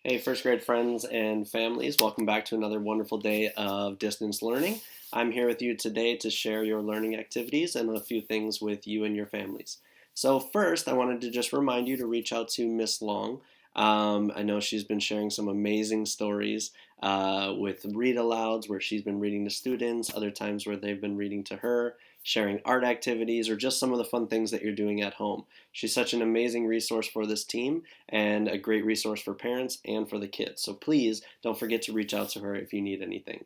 Hey, first grade friends and families, welcome back to another wonderful day of distance learning. I'm here with you today to share your learning activities and a few things with you and your families. So, first, I wanted to just remind you to reach out to Miss Long. I know she's been sharing some amazing stories with read alouds where she's been reading to students, other times where they've been reading to her, sharing art activities, or just some of the fun things that you're doing at home. She's such an amazing resource for this team and a great resource for parents and for the kids. So please don't forget to reach out to her if you need anything.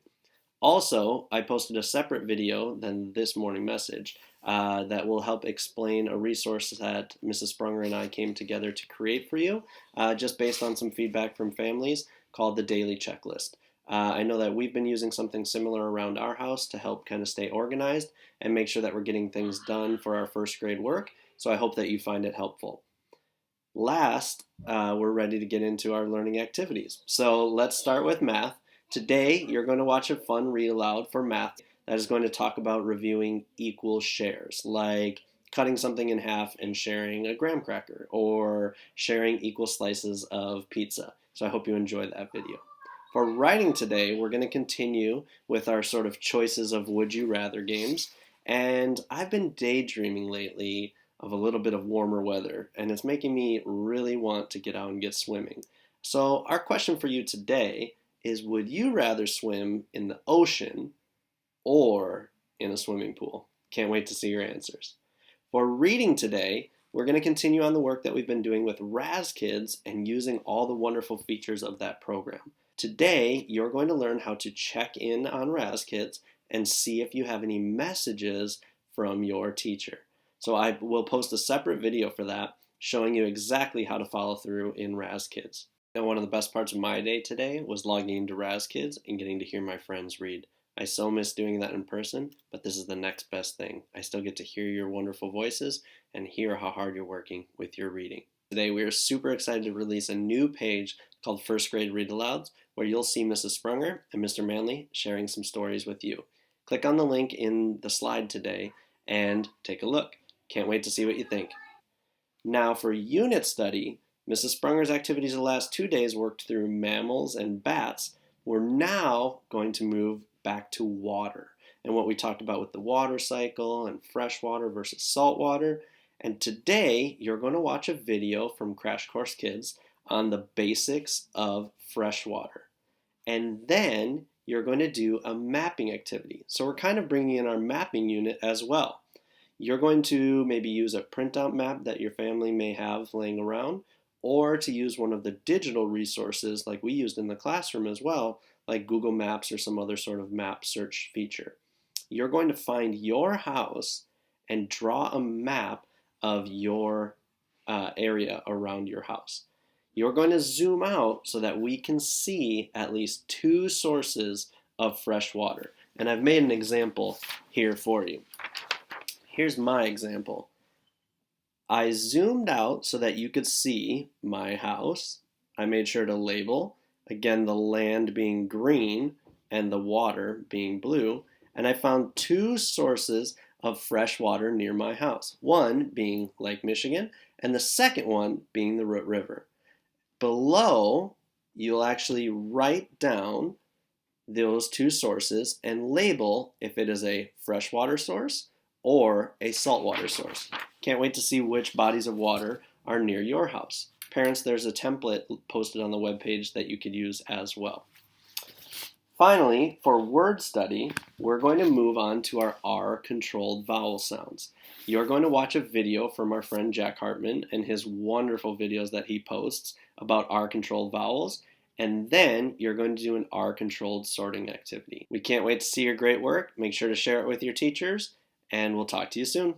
Also, I posted a separate video than this morning message that will help explain a resource that Mrs. Sprunger and I came together to create for you, just based on some feedback from families, called the Daily Checklist. I know that we've been using something similar around our house to help kind of stay organized and make sure that we're getting things done for our first grade work. So I hope that you find it helpful. Last, we're ready to get into our learning activities. So let's start with math. Today, you're going to watch a fun read aloud for math that is going to talk about reviewing equal shares, like cutting something in half and sharing a graham cracker, or sharing equal slices of pizza. So I hope you enjoy that video. For writing today, we're going to continue with our sort of choices of would you rather games. And I've been daydreaming lately of a little bit of warmer weather, and it's making me really want to get out and get swimming. So, our question for you today is would you rather swim in the ocean or in a swimming pool? Can't wait to see your answers. For reading today, we're going to continue on the work that we've been doing with Raz Kids and using all the wonderful features of that program. Today, you're going to learn how to check in on Raz Kids and see if you have any messages from your teacher. So I will post a separate video for that showing you exactly how to follow through in Raz Kids. And one of the best parts of my day today was logging into Raz Kids and getting to hear my friends read. I so miss doing that in person, but this is the next best thing. I still get to hear your wonderful voices and hear how hard you're working with your reading. Today we are super excited to release a new page called First Grade Read Alouds, where you'll see Mrs. Sprunger and Mr. Manley sharing some stories with you. Click on the link in the slide today and take a look. Can't wait to see what you think. Now for unit study, Mrs. Sprunger's activities the last 2 days worked through mammals and bats. We're now going to move back to water and what we talked about with the water cycle and freshwater versus saltwater. And today you're going to watch a video from Crash Course Kids on the basics of freshwater. And then you're going to do a mapping activity. So we're kind of bringing in our mapping unit as well. You're going to maybe use a printout map that your family may have laying around, or to use one of the digital resources like we used in the classroom as well, like Google Maps or some other sort of map search feature. You're going to find your house and draw a map of your area around your house. You're going to zoom out so that we can see at least two sources of fresh water. And I've made an example here for you. Here's my example. I zoomed out so that you could see my house. I made sure to label, again, the land being green and the water being blue. And I found two sources of fresh water near my house. One being Lake Michigan, and the second one being the Root River. Below, you'll actually write down those two sources and label if it is a freshwater source or a saltwater source. Can't wait to see which bodies of water are near your house. Parents, there's a template posted on the webpage that you could use as well. Finally, for word study, we're going to move on to our R-controlled vowel sounds. You're going to watch a video from our friend Jack Hartman and his wonderful videos that he posts about R-controlled vowels, and then you're going to do an R-controlled sorting activity. We can't wait to see your great work. Make sure to share it with your teachers, and we'll talk to you soon.